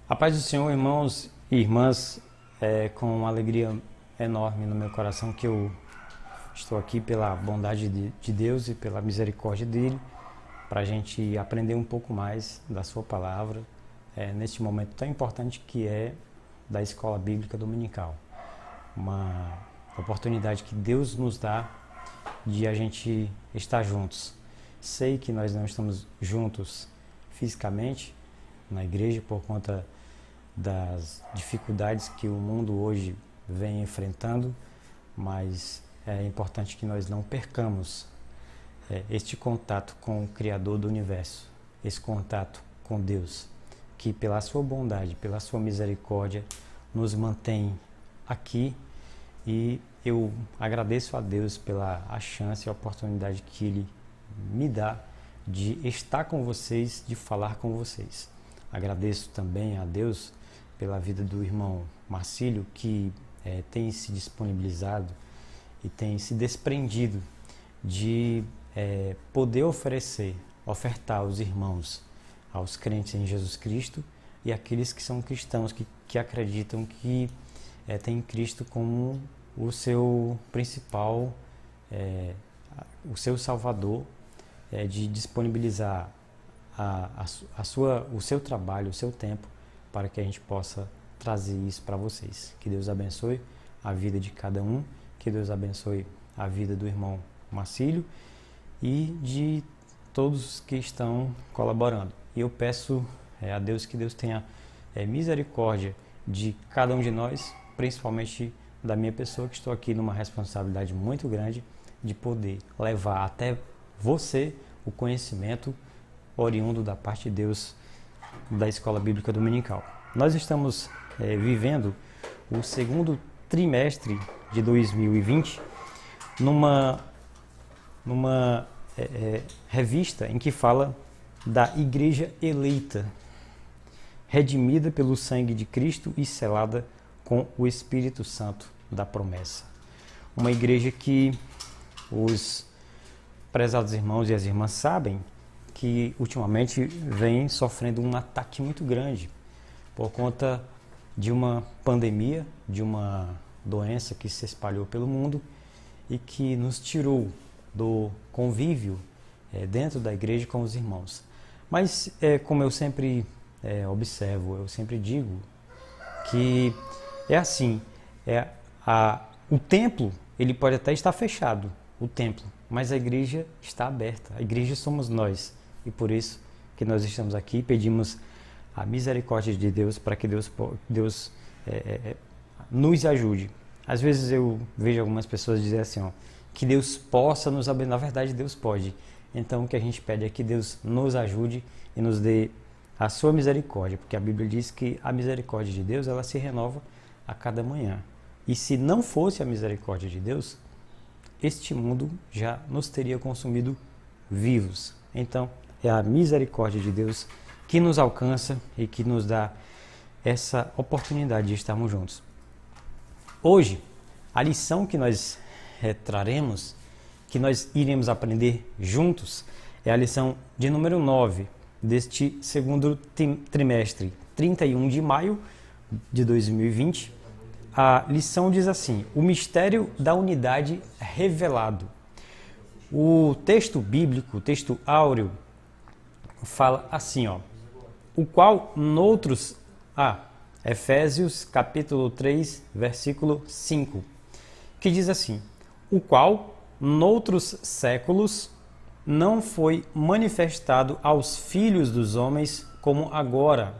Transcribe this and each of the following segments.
A paz do Senhor, irmãos e irmãs, é com uma alegria enorme no meu coração que eu estou aqui pela bondade de Deus e pela misericórdia dele, para a gente aprender um pouco mais da sua palavra, neste momento tão importante que é da Escola Bíblica Dominical. Uma oportunidade que Deus nos dá de a gente estar juntos. Sei que nós não estamos juntos fisicamente na igreja por conta das dificuldades que o mundo hoje vem enfrentando, mas é importante que nós não percamos este contato com o Criador do Universo, esse contato com Deus, que pela sua bondade, pela sua misericórdia, nos mantém aqui, e eu agradeço a Deus pela a chance e a oportunidade que Ele me dá de estar com vocês, de falar com vocês. Agradeço também a Deus pela vida do irmão Marcílio, que tem se disponibilizado e tem se desprendido de poder ofertar aos irmãos, aos crentes em Jesus Cristo e aqueles que são cristãos, que acreditam que tem Cristo como o seu principal, o seu Salvador, de disponibilizar o seu trabalho, o seu tempo, para que a gente possa trazer isso para vocês. Que Deus abençoe a vida de cada um, que Deus abençoe a vida do irmão Marcílio e de todos que estão colaborando. E eu peço a Deus que Deus tenha misericórdia de cada um de nós, principalmente da minha pessoa, que estou aqui numa responsabilidade muito grande de poder levar até você o conhecimento oriundo da parte de Deus da Escola Bíblica Dominical. Nós estamos vivendo o segundo trimestre de 2020 numa revista em que fala da Igreja eleita, redimida pelo sangue de Cristo e selada com o Espírito Santo da promessa. Uma igreja que os prezados irmãos e as irmãs sabem que ultimamente vem sofrendo um ataque muito grande por conta de uma pandemia, de uma doença que se espalhou pelo mundo e que nos tirou do convívio dentro da igreja com os irmãos. Mas, como eu sempre observo, eu sempre digo que é assim, o templo ele pode até estar fechado, o templo, mas a igreja está aberta, a igreja somos nós. E por isso que nós estamos aqui, pedimos a misericórdia de Deus para que Deus nos ajude. Às vezes eu vejo algumas pessoas dizer assim, que Deus possa nos abençoar. Na verdade, Deus pode. Então o que a gente pede é que Deus nos ajude e nos dê a sua misericórdia, porque a Bíblia diz que a misericórdia de Deus ela se renova a cada manhã. E se não fosse a misericórdia de Deus, este mundo já nos teria consumido vivos. Então, é a misericórdia de Deus que nos alcança e que nos dá essa oportunidade de estarmos juntos. Hoje, a lição que nós traremos, que nós iremos aprender juntos, é a lição de número 9 deste segundo trimestre, 31 de maio de 2020. A lição diz assim: o mistério da unidade revelado. O texto bíblico, o texto áureo, fala assim, o qual noutros... Efésios capítulo 3, versículo 5, que diz assim: o qual noutros séculos não foi manifestado aos filhos dos homens, como agora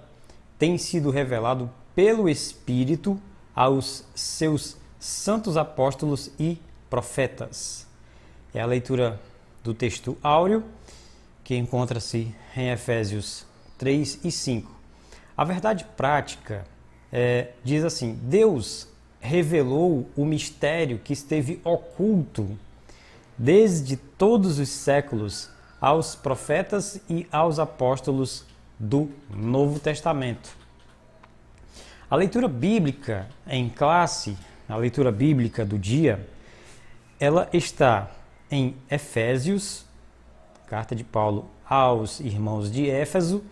tem sido revelado pelo Espírito aos seus santos apóstolos e profetas. É a leitura do texto áureo, que encontra-se em Efésios 3 e 5. A verdade prática diz assim: Deus revelou o mistério que esteve oculto desde todos os séculos aos profetas e aos apóstolos do Novo Testamento. A leitura bíblica em classe, a leitura bíblica do dia, ela está em Efésios, carta de Paulo aos irmãos de Éfeso,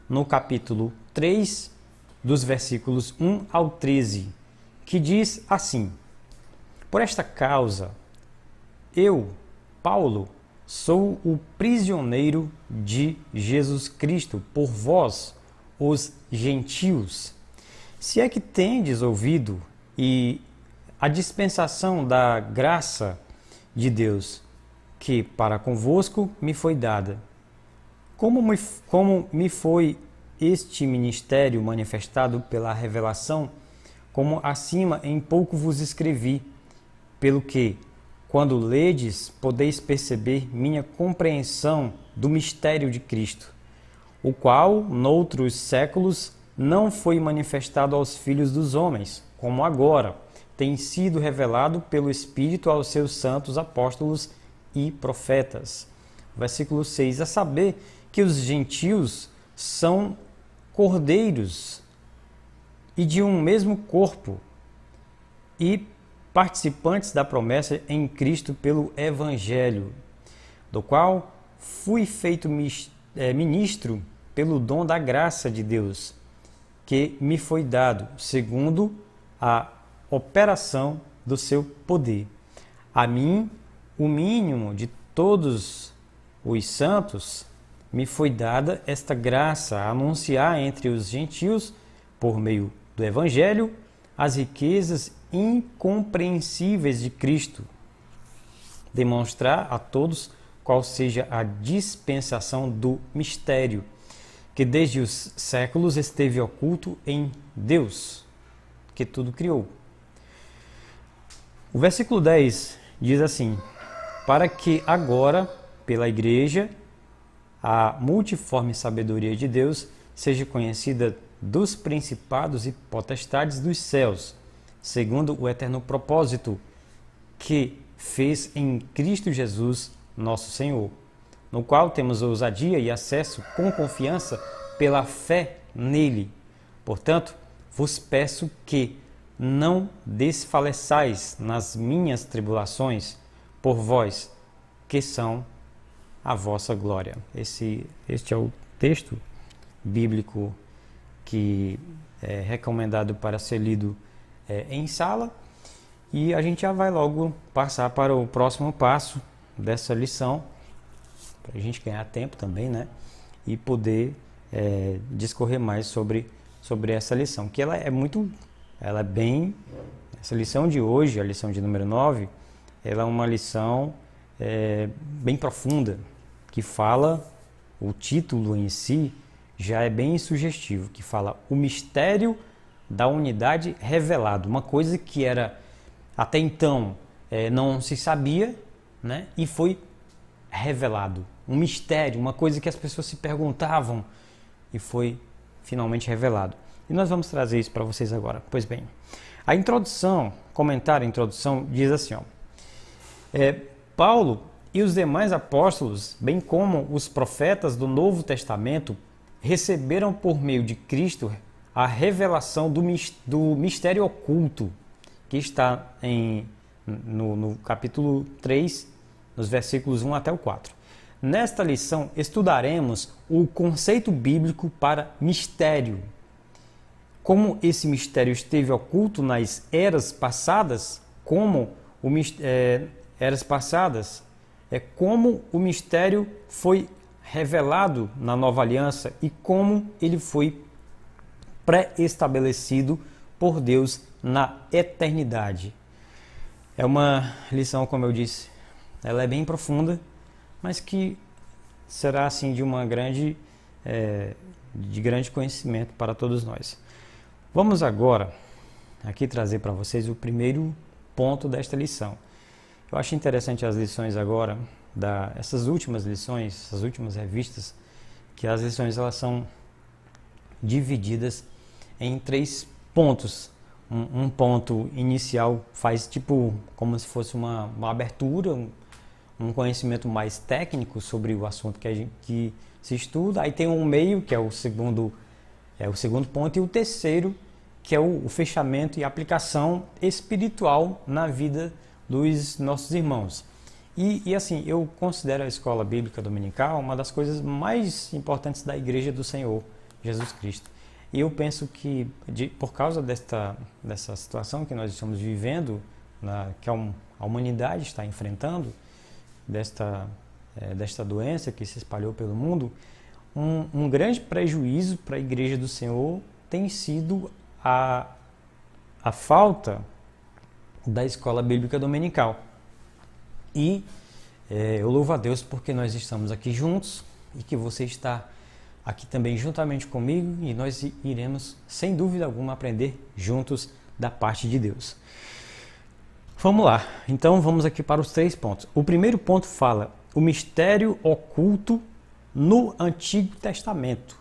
no capítulo 3, dos versículos 1 ao 13, que diz assim: Por esta causa, eu, Paulo, sou o prisioneiro de Jesus Cristo por vós, os gentios. Se é que tendes ouvido e a dispensação da graça de Deus, que para convosco me foi dada. Como me foi este ministério manifestado pela revelação, como acima em pouco vos escrevi, pelo que, quando ledes, podeis perceber minha compreensão do mistério de Cristo, o qual, noutros séculos, não foi manifestado aos filhos dos homens, como agora, tem sido revelado pelo Espírito aos seus santos apóstolos e profetas. Versículo 6, a saber que os gentios são cordeiros e de um mesmo corpo, e participantes da promessa em Cristo pelo Evangelho, do qual fui feito ministro pelo dom da graça de Deus, que me foi dado, segundo a operação do seu poder. A mim, o mínimo de todos os santos, me foi dada esta graça, a anunciar entre os gentios, por meio do Evangelho, as riquezas incompreensíveis de Cristo, demonstrar a todos qual seja a dispensação do mistério, que desde os séculos esteve oculto em Deus, que tudo criou. O versículo 10 diz assim: para que agora, pela Igreja, a multiforme sabedoria de Deus seja conhecida dos principados e potestades dos céus, segundo o eterno propósito que fez em Cristo Jesus, nosso Senhor, no qual temos ousadia e acesso com confiança pela fé nele. Portanto, vos peço que não desfaleçais nas minhas tribulações por vós, que são a vossa glória. Este é o texto bíblico que é recomendado para ser lido em sala, e a gente já vai logo passar para o próximo passo dessa lição, para a gente ganhar tempo também, né? E poder discorrer mais sobre essa lição, que ela é bem, essa lição de hoje, a lição de número 9, ela é uma lição bem profunda, que fala, o título em si já é bem sugestivo, que fala o mistério da unidade revelado, uma coisa que era até então não se sabia, né? E foi revelado, um mistério, uma coisa que as pessoas se perguntavam e foi finalmente revelado. E nós vamos trazer isso para vocês agora. Pois bem, a introdução, comentário, a introdução diz assim, ó, Paulo e os demais apóstolos, bem como os profetas do Novo Testamento, receberam por meio de Cristo a revelação do mistério oculto, que está no capítulo 3, nos versículos 1 até o 4. Nesta lição, estudaremos o conceito bíblico para mistério. Como esse mistério esteve oculto nas eras passadas, como o mistério foi revelado na nova aliança e como ele foi pré-estabelecido por Deus na eternidade. É uma lição, como eu disse, ela é bem profunda, mas que será assim de grande conhecimento para todos nós. Vamos agora aqui trazer para vocês o primeiro ponto desta lição. Eu acho interessante as lições agora, essas últimas lições, essas últimas revistas, que as lições elas são divididas em 3 pontos. Um ponto inicial faz tipo como se fosse uma abertura, um conhecimento mais técnico sobre o assunto que se estuda. Aí tem um meio, que é o segundo ponto, e o terceiro, que é o fechamento e aplicação espiritual na vida dos nossos irmãos. E assim, eu considero a escola bíblica dominical uma das coisas mais importantes da Igreja do Senhor Jesus Cristo. E eu penso que, por causa dessa situação que nós estamos vivendo, que a humanidade está enfrentando, desta doença que se espalhou pelo mundo, um grande prejuízo para a Igreja do Senhor tem sido a falta da escola bíblica dominical. E eu louvo a Deus porque nós estamos aqui juntos e que você está aqui também juntamente comigo, e nós iremos, sem dúvida alguma, aprender juntos da parte de Deus. Vamos lá, então vamos aqui para os 3 pontos. O primeiro ponto fala o mistério oculto no Antigo Testamento.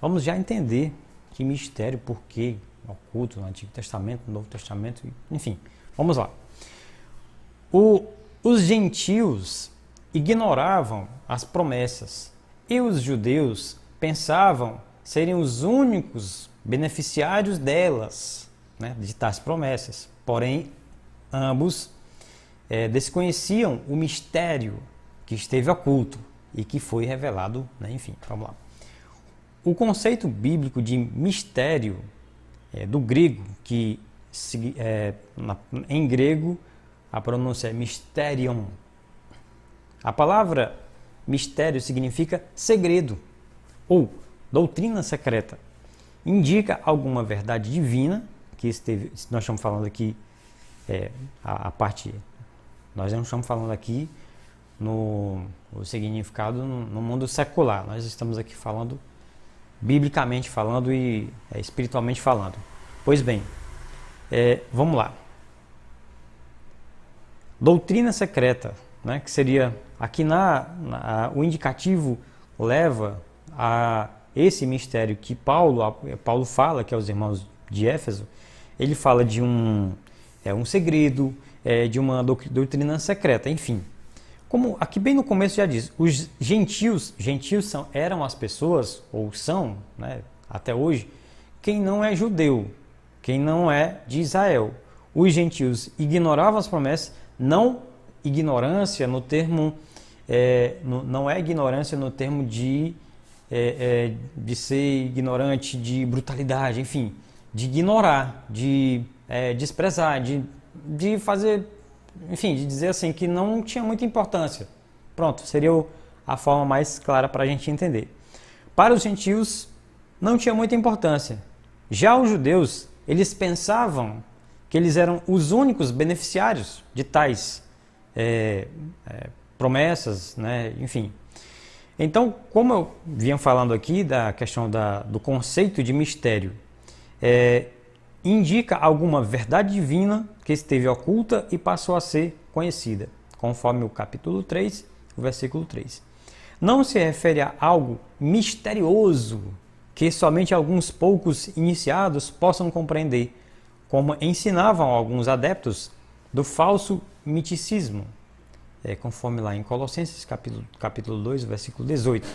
Vamos já entender que mistério, por que oculto no Antigo Testamento, no Novo Testamento, enfim, vamos lá. Os gentios ignoravam as promessas e os judeus pensavam serem os únicos beneficiários delas, né, de tais promessas. Porém, ambos desconheciam o mistério que esteve oculto e que foi revelado, né, enfim, vamos lá. O conceito bíblico de mistério do grego, que em grego a pronúncia é mysterion. A palavra mistério significa segredo ou doutrina secreta. Indica alguma verdade divina que nós estamos falando aqui nós não estamos falando aqui no significado no mundo secular. Nós estamos aqui falando biblicamente falando e espiritualmente falando. Pois bem, vamos lá. Doutrina secreta, né, que seria aqui o indicativo leva a esse mistério que Paulo fala, que é os irmãos de Éfeso. Ele fala de um segredo, de uma doutrina secreta, enfim. Como aqui bem no começo já diz, os gentios eram as pessoas, ou são, né, até hoje, quem não é judeu, quem não é de Israel. Os gentios ignoravam as promessas, não ignorância no termo, não é ignorância no termo de ser ignorante, de brutalidade, enfim, de ignorar, de desprezar, de fazer, enfim, de dizer assim que não tinha muita importância. Pronto, seria a forma mais clara para a gente entender. Para os gentios não tinha muita importância. Já os judeus, eles pensavam que eles eram os únicos beneficiários de tais promessas, né? Enfim. Então, como eu vinha falando aqui da questão do conceito de mistério, indica alguma verdade divina que esteve oculta e passou a ser conhecida, conforme o capítulo 3, o versículo 3. Não se refere a algo misterioso que somente alguns poucos iniciados possam compreender, como ensinavam alguns adeptos do falso miticismo, conforme lá em Colossenses capítulo 2, versículo 18.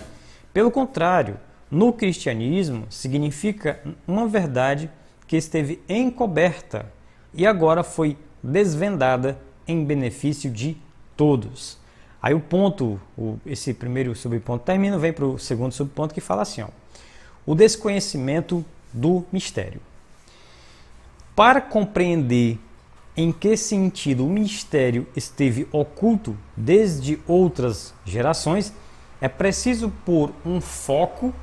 Pelo contrário, no cristianismo significa uma verdade que esteve encoberta e agora foi desvendada em benefício de todos. Aí esse primeiro subponto termina, vem para o segundo subponto que fala assim, o desconhecimento do mistério. Para compreender em que sentido o mistério esteve oculto desde outras gerações, é preciso pôr em foco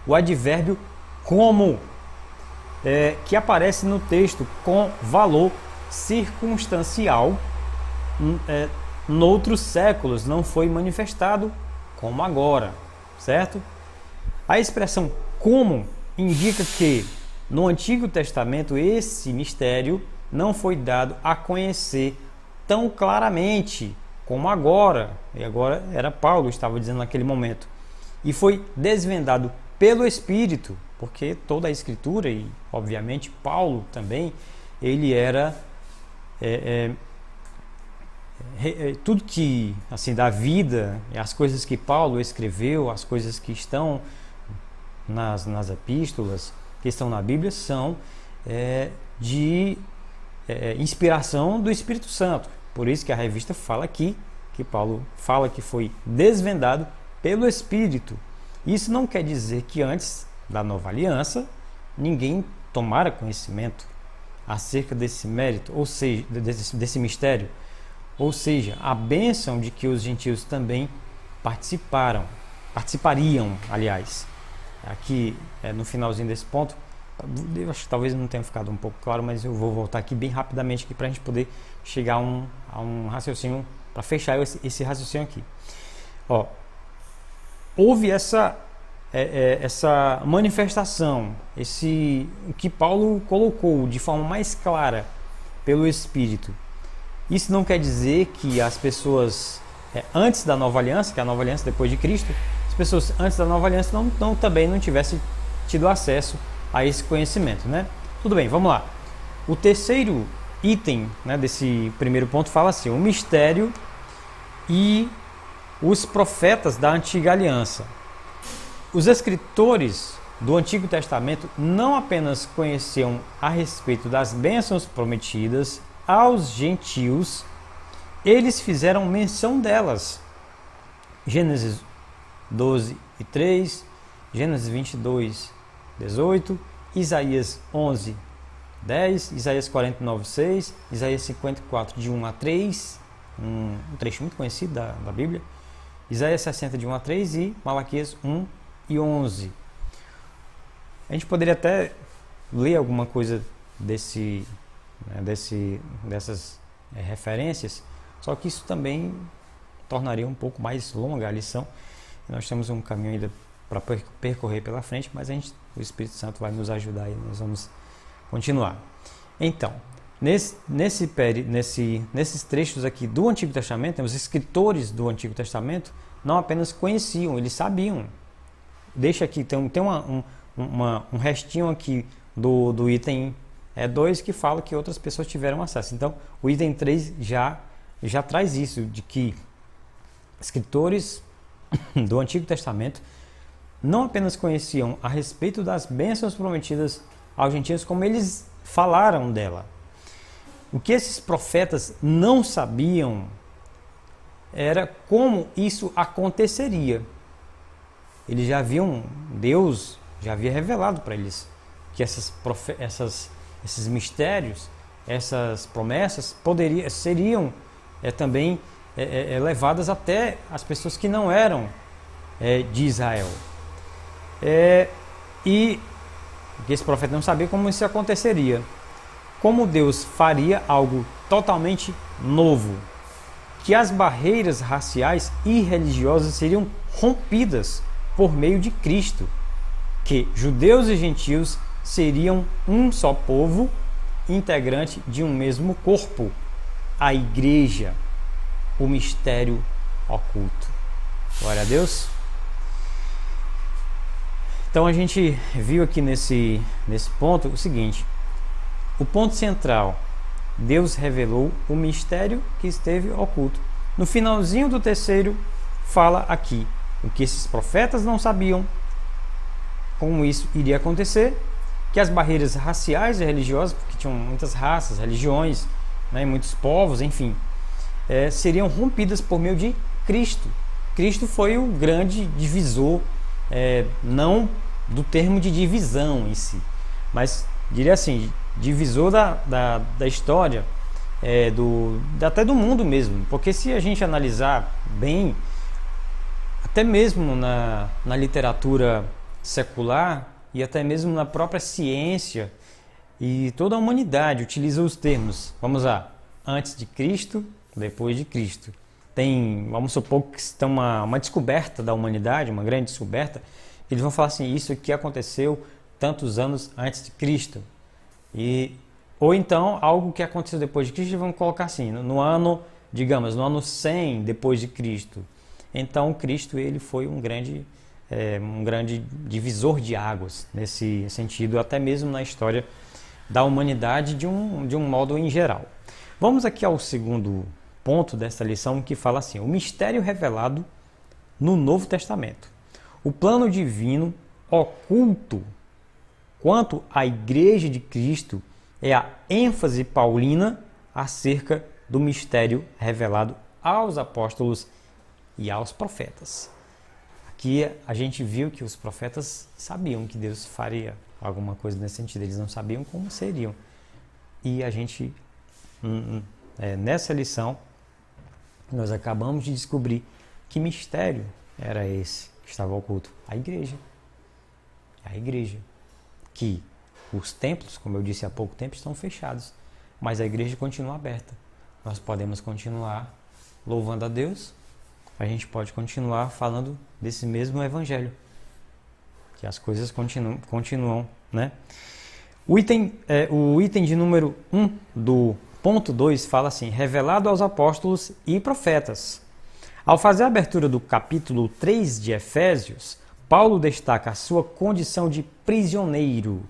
o advérbio como, que aparece no texto com valor circunstancial, noutros séculos não foi manifestado como agora, certo? A expressão como indica que no Antigo Testamento esse mistério não foi dado a conhecer tão claramente como agora, e agora era Paulo estava dizendo naquele momento, e foi desvendado pelo Espírito, porque toda a Escritura, e obviamente Paulo também, ele era tudo que, assim, da vida, as coisas que Paulo escreveu, as coisas que estão nas epístolas, que estão na Bíblia, são de inspiração do Espírito Santo. Por isso que a revista fala aqui, que Paulo fala que foi desvendado pelo Espírito. Isso não quer dizer que antes da nova aliança ninguém tomara conhecimento acerca desse mérito, ou seja, desse mistério, ou seja, a bênção de que os gentios também participariam, aliás. Aqui, no finalzinho desse ponto, eu acho que talvez não tenha ficado um pouco claro, mas eu vou voltar aqui bem rapidamente para a gente poder chegar a um raciocínio, para fechar esse raciocínio aqui. Ó, houve essa manifestação, o que Paulo colocou de forma mais clara pelo Espírito. Isso não quer dizer que as pessoas antes da nova aliança, que é a nova aliança depois de Cristo, as pessoas antes da nova aliança também não tivessem tido acesso a esse conhecimento, né? Tudo bem, vamos lá. O terceiro item, né, desse primeiro ponto fala assim: o mistério e os profetas da antiga aliança. Os escritores do Antigo Testamento não apenas conheciam a respeito das bênçãos prometidas aos gentios, eles fizeram menção delas. Gênesis 12:3, Gênesis 22:18, Isaías 11:10, Isaías 49:6, Isaías 54, de 1 a 3, um trecho muito conhecido da Bíblia, Isaías 60, de 1 a 3 e Malaquias 1 e 11. A gente poderia até ler alguma coisa dessas referências, só que isso também tornaria um pouco mais longa a lição. Nós temos um caminho ainda para percorrer pela frente, mas o Espírito Santo vai nos ajudar e nós vamos continuar. Então, nesses trechos aqui do Antigo Testamento, os escritores do Antigo Testamento não apenas conheciam, eles sabiam. Deixa aqui, tem um restinho aqui do item 2 que fala que outras pessoas tiveram acesso. Então, o item 3 já traz isso, de que escritores do Antigo Testamento não apenas conheciam a respeito das bênçãos prometidas aos gentios, como eles falaram dela. O que esses profetas não sabiam era como isso aconteceria. Eles já haviam, Deus já havia revelado para eles que esses mistérios, essas promessas seriam também levadas até as pessoas que não eram de Israel. E que esse profeta não sabia como isso aconteceria. Como Deus faria algo totalmente novo, que as barreiras raciais e religiosas seriam rompidas por meio de Cristo, que judeus e gentios seriam um só povo, integrante de um mesmo corpo, a igreja, o mistério oculto. Glória a Deus. Então a gente viu aqui nesse ponto o seguinte: o ponto central, Deus revelou o mistério que esteve oculto. No finalzinho do terceiro fala aqui o que esses profetas não sabiam, como isso iria acontecer, que as barreiras raciais e religiosas, porque tinham muitas raças, religiões, né, muitos povos, enfim, seriam rompidas por meio de Cristo. Cristo foi o grande divisor, não do termo de divisão em si, mas diria assim, divisor da história, até do mundo mesmo, porque se a gente analisar bem, até mesmo na literatura secular e até mesmo na própria ciência, e toda a humanidade utiliza os termos, vamos lá, antes de Cristo, depois de Cristo. Vamos supor que tem uma descoberta da humanidade, uma grande descoberta, eles vão falar assim: isso aqui aconteceu tantos anos antes de Cristo. Ou então algo que aconteceu depois de Cristo, vamos colocar assim, no ano 100 depois de Cristo. Então Cristo, ele foi um grande divisor de águas nesse sentido, até mesmo na história da humanidade de um modo em geral. Vamos aqui ao segundo ponto dessa lição, que fala assim: o mistério revelado no Novo Testamento. O plano divino oculto quanto à Igreja de Cristo é a ênfase paulina acerca do mistério revelado aos apóstolos e aos profetas. que a gente viu que os profetas sabiam que Deus faria alguma coisa nesse sentido, eles não sabiam como seriam. E a gente, nessa lição, nós acabamos de descobrir que mistério era esse que estava oculto. A igreja. A igreja. Que os templos, como eu disse há pouco tempo, estão fechados, mas a igreja continua aberta. Nós podemos continuar louvando a Deus, a gente pode continuar falando desse mesmo evangelho, que as coisas continuam, né? O item de número 1 do ponto 2 fala assim: revelado aos apóstolos e profetas. Ao fazer a abertura do capítulo 3 de Efésios, Paulo destaca a sua condição de prisioneiro,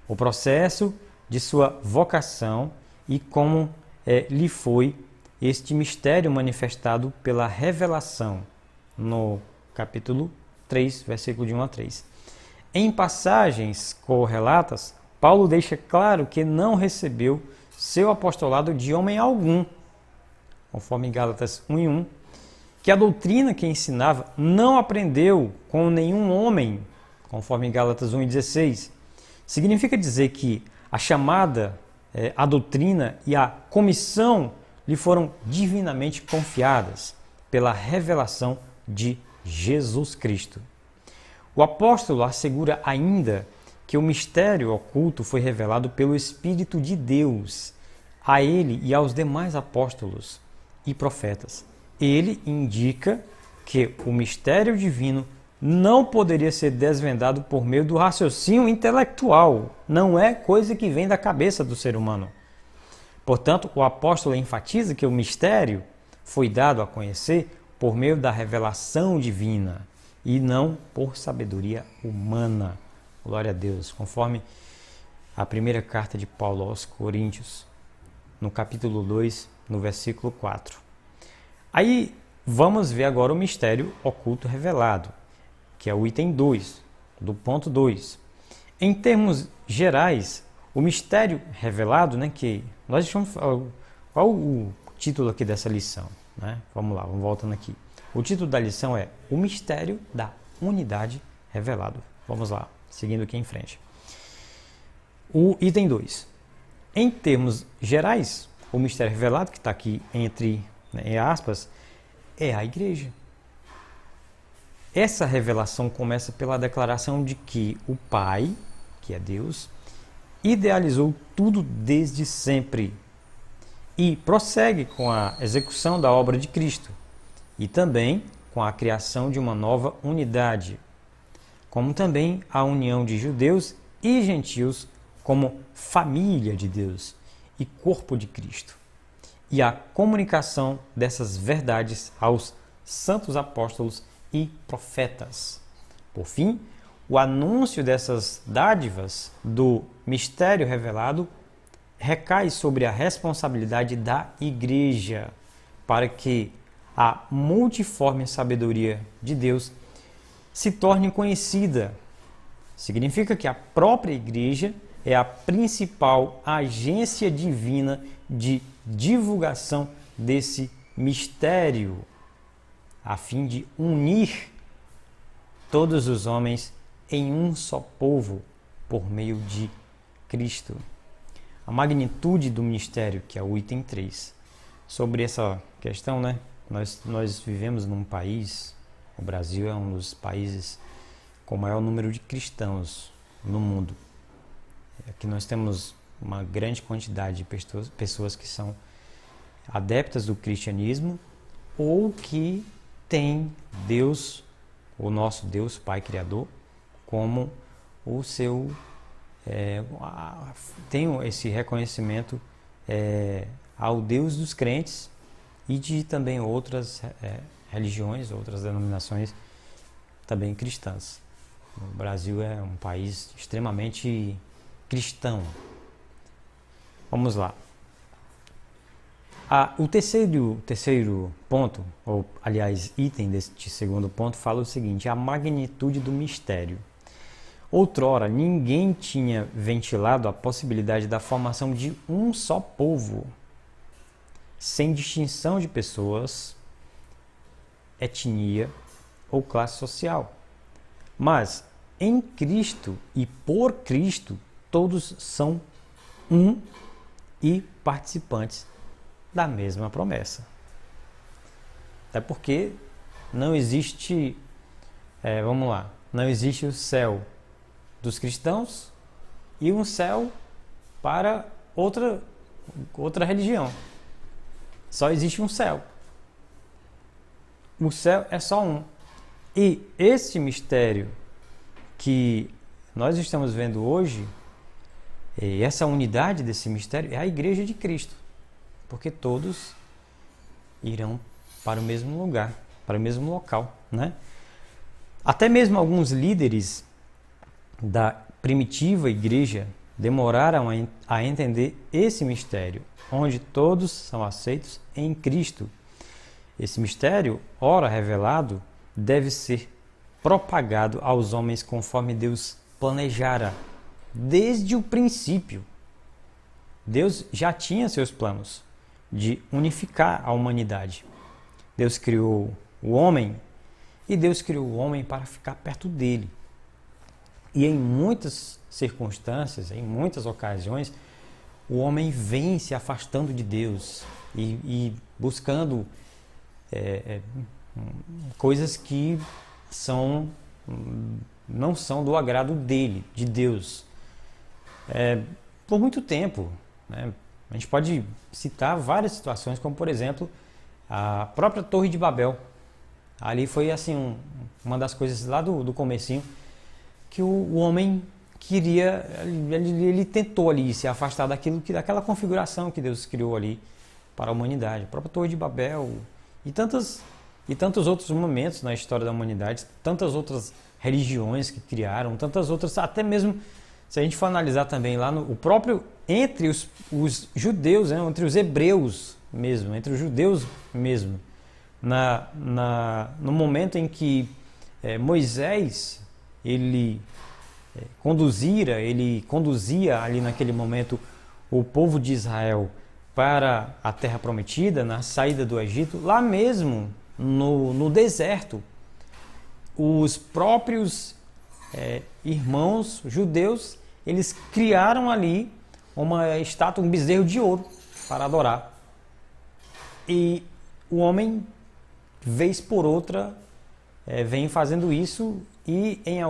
o processo de sua vocação e como lhe foi este mistério manifestado pela revelação, no capítulo 3, versículo de 1 a 3. Em passagens correlatas, Paulo deixa claro que não recebeu seu apostolado de homem algum, conforme Gálatas 1:1, que a doutrina que ensinava não aprendeu com nenhum homem, conforme Gálatas 1:16. Significa dizer que a chamada, a doutrina e a comissão lhe foram divinamente confiadas pela revelação de Jesus Cristo. O apóstolo assegura ainda que o mistério oculto foi revelado pelo Espírito de Deus a ele e aos demais apóstolos e profetas. Ele indica que o mistério divino não poderia ser desvendado por meio do raciocínio intelectual. Não é coisa que vem da cabeça do ser humano. Portanto, o apóstolo enfatiza que o mistério foi dado a conhecer por meio da revelação divina e não por sabedoria humana. Glória a Deus. Conforme a primeira carta de Paulo aos Coríntios, no capítulo 2, no versículo 4. Aí vamos ver agora o mistério oculto revelado, que é o item 2, do ponto 2. Em termos gerais, o mistério revelado, né, que nós chamamos, qual o título aqui dessa lição? Né? Vamos lá, vamos voltando aqui. O título da lição é O Mistério da Unidade Revelado. Vamos lá, seguindo aqui em frente. O item 2. Em termos gerais, o mistério revelado, que está aqui entre aspas, é a igreja. Essa revelação começa pela declaração de que o Pai, que é Deus, idealizou tudo desde sempre e prossegue com a execução da obra de Cristo e também com a criação de uma nova unidade, como também a união de judeus e gentios como família de Deus e corpo de Cristo, e a comunicação dessas verdades aos santos apóstolos e profetas. Por fim, o anúncio dessas dádivas do mistério revelado recai sobre a responsabilidade da igreja para que a multiforme sabedoria de Deus se torne conhecida. Significa que a própria igreja é a principal agência divina de divulgação desse mistério, a fim de unir todos os homens em um só povo por meio de Cristo. A magnitude do mistério, que é o item 3. Sobre essa questão, né? Nós vivemos num país, o Brasil é um dos países com o maior número de cristãos no mundo. Aqui nós temos uma grande quantidade de pessoas que são adeptas do cristianismo ou que têm Deus, o nosso Deus, Pai Criador, como o seu... tem esse reconhecimento ao Deus dos crentes e de também outras religiões, outras denominações também cristãs. O Brasil é um país extremamente cristão. Vamos lá. O terceiro ponto, ou aliás, item deste segundo ponto, fala o seguinte: a magnitude do mistério. Outrora, ninguém tinha ventilado a possibilidade da formação de um só povo, sem distinção de pessoas, etnia ou classe social. Mas em Cristo e por Cristo, todos são um e participantes da mesma promessa. Até porque não existe, não existe o céu dos cristãos e um céu para outra religião. Só existe um céu. O céu é só um. E esse mistério que nós estamos vendo hoje, essa unidade desse mistério é a Igreja de Cristo. Porque todos irão para o mesmo lugar, para o mesmo local, né? Até mesmo alguns líderes da primitiva igreja demoraram a entender esse mistério, onde todos são aceitos em Cristo. Esse mistério, ora revelado, deve ser propagado aos homens conforme Deus planejara desde o princípio. Deus já tinha seus planos de unificar a humanidade. Deus criou o homem e Deus criou o homem para ficar perto dele. E em muitas circunstâncias, em muitas ocasiões, o homem vem se afastando de Deus e buscando coisas que não são do agrado dele, de Deus. Por muito tempo, né? A gente pode citar várias situações, como por exemplo, a própria Torre de Babel. Ali foi assim uma das coisas lá do comecinho, que o homem queria, ele tentou ali se afastar daquela configuração que Deus criou ali para a humanidade. A própria Torre de Babel e tantos outros momentos na história da humanidade, tantas outras religiões que criaram, tantas outras, até mesmo se a gente for analisar também lá o próprio entre os judeus, né, entre os hebreus mesmo, entre os judeus mesmo, no momento em que Moisés ele conduzia ali naquele momento o povo de Israel para a terra prometida, na saída do Egito, lá mesmo no deserto, os próprios irmãos judeus, eles criaram ali uma estátua, um bezerro de ouro para adorar. E o homem, vez por outra, vem fazendo isso e em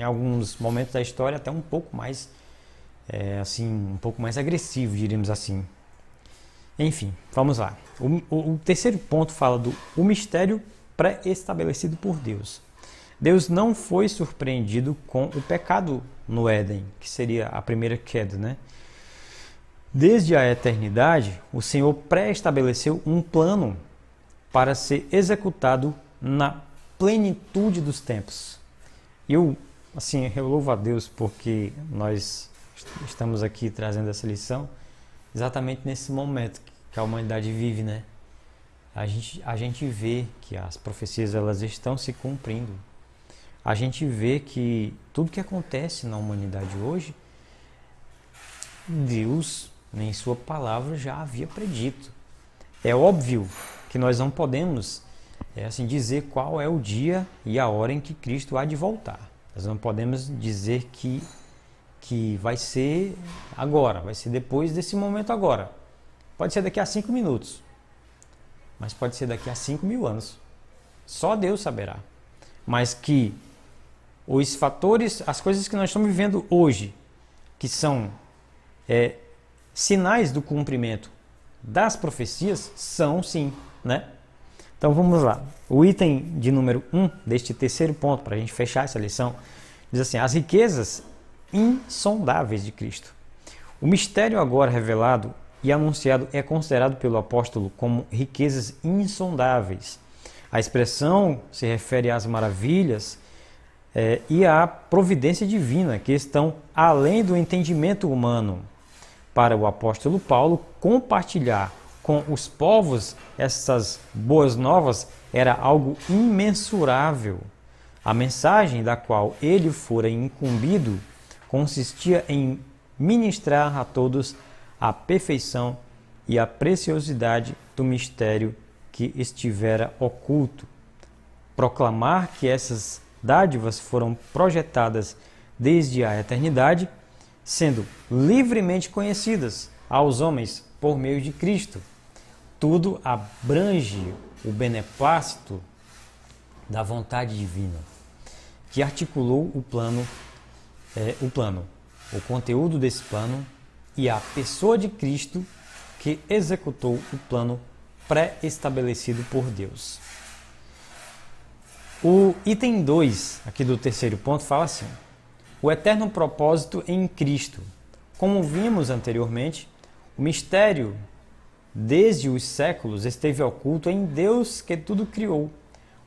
alguns momentos da história até um pouco mais um pouco mais agressivo, diríamos assim. Enfim, vamos lá. O terceiro ponto fala o mistério pré-estabelecido por Deus. Deus não foi surpreendido com o pecado no Éden, que seria a primeira queda, né? Desde a eternidade, o Senhor pré-estabeleceu um plano para ser executado na plenitude dos tempos. Eu louvo a Deus porque nós estamos aqui trazendo essa lição exatamente nesse momento que a humanidade vive, né? A gente vê que as profecias elas estão se cumprindo. A gente vê que tudo que acontece na humanidade hoje, Deus, em sua palavra, já havia predito. É óbvio que nós não podemos dizer qual é o dia e a hora em que Cristo há de voltar. Nós não podemos dizer que vai ser agora, vai ser depois desse momento agora. Pode ser daqui a 5 minutos, mas pode ser daqui a 5.000 anos. Só Deus saberá. Mas que os fatores, as coisas que nós estamos vivendo hoje, que são sinais do cumprimento das profecias, são sim, né? Então vamos lá. O item de número 1 deste terceiro ponto, para a gente fechar essa lição, diz assim: as riquezas insondáveis de Cristo. O mistério agora revelado e anunciado é considerado pelo apóstolo como riquezas insondáveis. A expressão se refere às maravilhas e à providência divina, que estão além do entendimento humano. Para o apóstolo Paulo, compartilhar com os povos essas boas novas era algo imensurável. A mensagem da qual ele fora incumbido consistia em ministrar a todos a perfeição e a preciosidade do mistério que estivera oculto. Proclamar que essas dádivas foram projetadas desde a eternidade, sendo livremente conhecidas aos homens por meio de Cristo. Tudo abrange o beneplácito da vontade divina, que articulou o conteúdo desse plano e a pessoa de Cristo que executou o plano pré-estabelecido por Deus. O item 2 aqui do terceiro ponto fala assim: o eterno propósito em Cristo. Como vimos anteriormente, o mistério desde os séculos esteve oculto em Deus que tudo criou,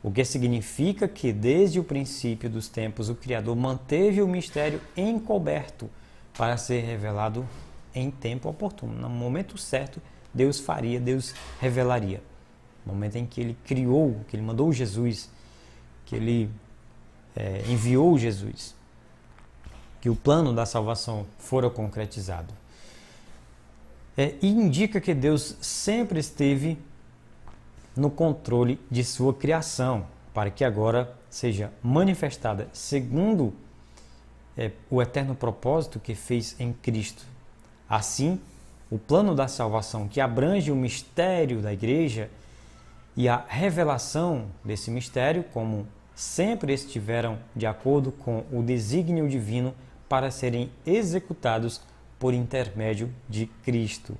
o que significa que desde o princípio dos tempos o Criador manteve o mistério encoberto para ser revelado em tempo oportuno. No momento certo, Deus faria, Deus revelaria. No momento em que Ele criou, que Ele mandou Jesus, que Ele enviou Jesus, que o plano da salvação fora concretizado. E indica que Deus sempre esteve no controle de sua criação, para que agora seja manifestada segundo o eterno propósito que fez em Cristo. Assim, o plano da salvação, que abrange o mistério da igreja e a revelação desse mistério, como sempre estiveram de acordo com o desígnio divino para serem executados por intermédio de Cristo.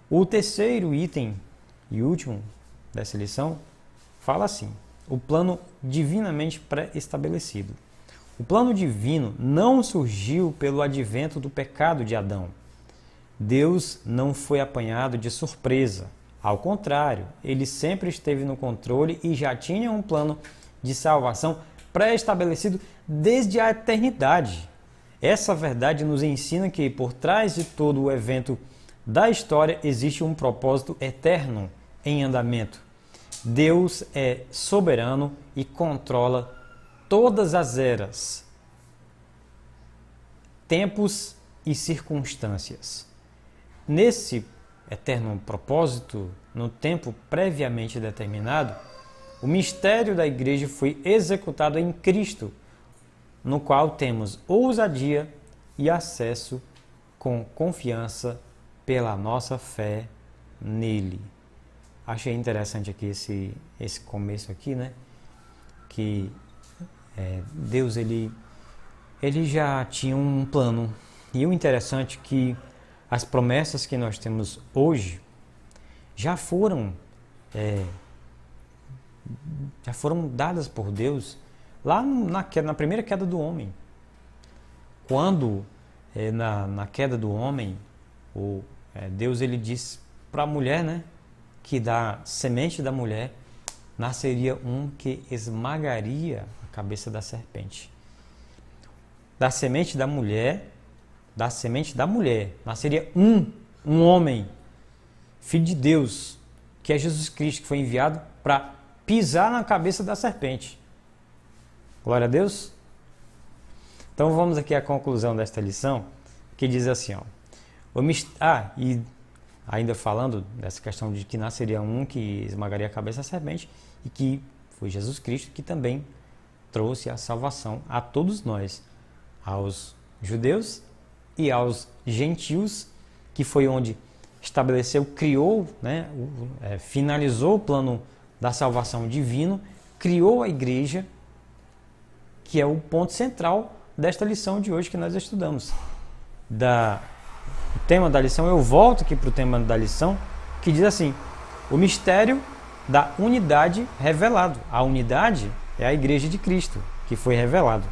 O terceiro item e último dessa lição fala assim: o plano divinamente pré-estabelecido. O plano divino não surgiu pelo advento do pecado de Adão. Deus não foi apanhado de surpresa. Ao contrário, ele sempre esteve no controle e já tinha um plano de salvação pré-estabelecido desde a eternidade. Essa verdade nos ensina que por trás de todo o evento da história existe um propósito eterno em andamento. Deus é soberano e controla todas as eras, tempos e circunstâncias. Nesse eterno propósito, no tempo previamente determinado, o mistério da igreja foi executado em Cristo, no qual temos ousadia e acesso com confiança pela nossa fé nele. Achei interessante aqui esse começo aqui, né? Que Deus ele já tinha um plano. E o interessante é que as promessas que nós temos hoje já foram dadas por Deus lá na primeira queda do homem. Quando na queda do homem, Deus ele disse para a mulher, né, que da semente da mulher nasceria um que esmagaria a cabeça da serpente. Da semente da mulher nasceria um homem, filho de Deus, que é Jesus Cristo, que foi enviado para pisar na cabeça da serpente. Glória a Deus. Então vamos aqui à conclusão desta lição, que diz assim, e ainda falando dessa questão de que nasceria um que esmagaria a cabeça da serpente, e que foi Jesus Cristo que também trouxe a salvação a todos nós, aos judeus e aos gentios, que foi onde estabeleceu, criou, né, finalizou o plano da salvação divino, criou a igreja, que é o ponto central desta lição de hoje que nós estudamos. O tema da lição, eu volto aqui para o tema da lição, que diz assim: o mistério da unidade revelado. A unidade é a igreja de Cristo, que foi revelado.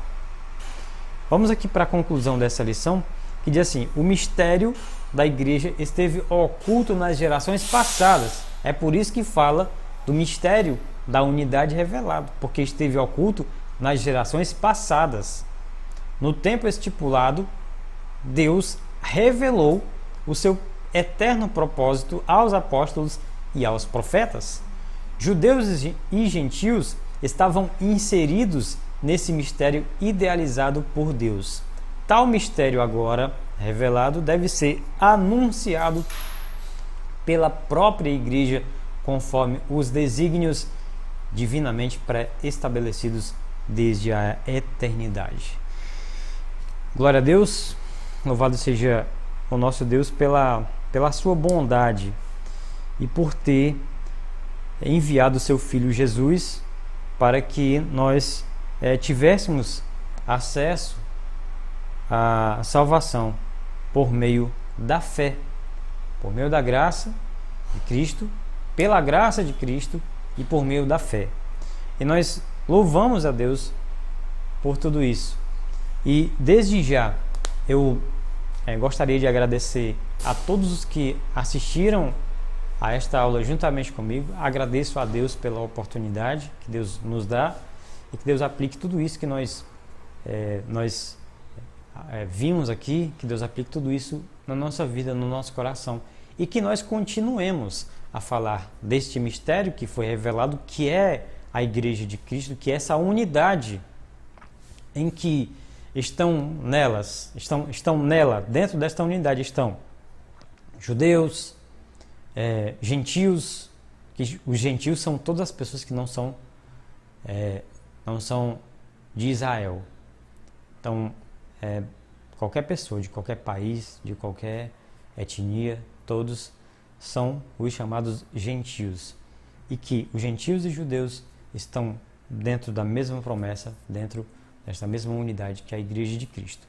Vamos aqui para a conclusão dessa lição, que diz assim: o mistério da igreja esteve oculto nas gerações passadas. É por isso que fala do mistério da unidade revelado, porque esteve oculto nas gerações passadas. No tempo estipulado, Deus revelou o seu eterno propósito aos apóstolos e aos profetas. Judeus e gentios estavam inseridos nesse mistério idealizado por Deus. Tal mistério agora revelado deve ser anunciado pela própria igreja conforme os desígnios divinamente pré-estabelecidos desde a eternidade. Glória a Deus, louvado seja o nosso Deus pela sua bondade e por ter enviado o seu Filho Jesus para que nós tivéssemos acesso à salvação por meio da fé, por meio da graça de Cristo, pela graça de Cristo e por meio da fé. E nós louvamos a Deus por tudo isso. E desde já eu gostaria de agradecer a todos os que assistiram a esta aula juntamente comigo. Agradeço a Deus pela oportunidade que Deus nos dá e que Deus aplique tudo isso que nós vimos aqui, que Deus aplique tudo isso na nossa vida, no nosso coração, e que nós continuemos a falar deste mistério que foi revelado, que é a Igreja de Cristo, que é essa unidade em que estão nela, dentro desta unidade estão judeus, gentios, que os gentios são todas as pessoas que não são de Israel. Então, qualquer pessoa, de qualquer país, de qualquer etnia, todos são os chamados gentios. E que os gentios e judeus estão dentro da mesma promessa, dentro desta mesma unidade que é a Igreja de Cristo.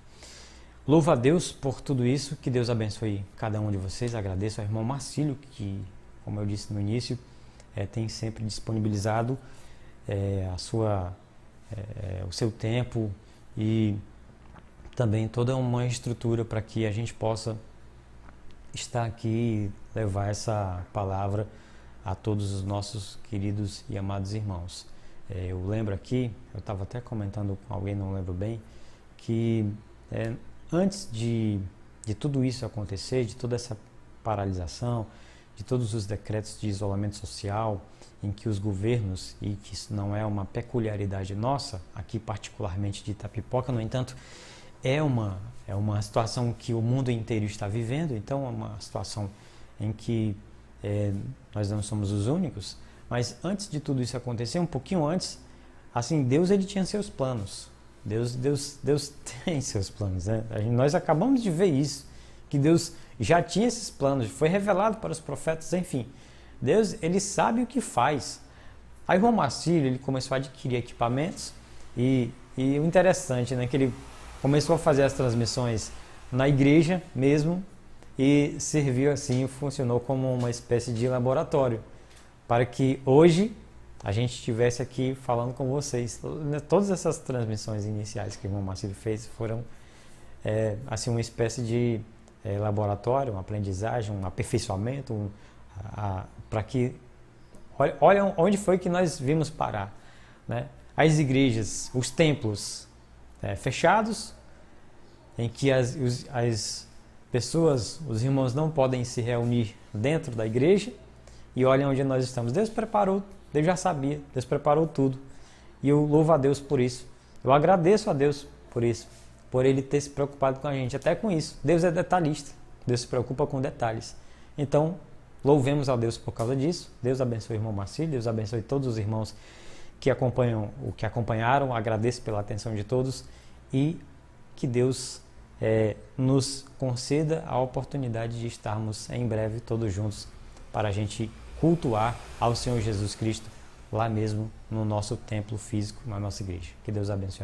Louvo a Deus por tudo isso, que Deus abençoe cada um de vocês. Agradeço ao irmão Marcílio, que, como eu disse no início, tem sempre disponibilizado o seu tempo e também toda uma estrutura para que a gente possa estar aqui e levar essa palavra a todos os nossos queridos e amados irmãos. Eu lembro aqui, eu estava até comentando com alguém, não lembro bem, que antes de tudo isso acontecer, de toda essa paralisação, de todos os decretos de isolamento social, em que os governos, e que isso não é uma peculiaridade nossa, aqui particularmente de Itapipoca, no entanto, é uma situação que o mundo inteiro está vivendo, então é uma situação em que nós não somos os únicos. Mas antes de tudo isso acontecer, um pouquinho antes, assim, Deus ele tinha seus planos. Deus tem seus planos, né? Nós acabamos de ver isso, que Deus já tinha esses planos, foi revelado para os profetas, enfim. Deus, ele sabe o que faz. Aí o irmão Marcílio, ele começou a adquirir equipamentos e o interessante, né, que ele começou a fazer as transmissões na igreja mesmo e serviu assim, funcionou como uma espécie de laboratório, para que hoje a gente estivesse aqui falando com vocês. Todas essas transmissões iniciais que o irmão Marcílio fez foram assim, uma espécie de laboratório, uma aprendizagem, um aperfeiçoamento, para que... Olha onde foi que nós vimos parar, né? As igrejas, os templos fechados, em que as pessoas, os irmãos não podem se reunir dentro da igreja, e olha onde nós estamos. Deus preparou, Deus já sabia, Deus preparou tudo. E eu louvo a Deus por isso. Eu agradeço a Deus por isso, por Ele ter se preocupado com a gente, até com isso. Deus é detalhista, Deus se preocupa com detalhes. Então, louvemos a Deus por causa disso. Deus abençoe o irmão Marcílio, Deus abençoe todos os irmãos que acompanharam. Agradeço pela atenção de todos e que Deus nos conceda a oportunidade de estarmos em breve todos juntos para a gente cultuar ao Senhor Jesus Cristo lá mesmo no nosso templo físico, na nossa igreja. Que Deus abençoe.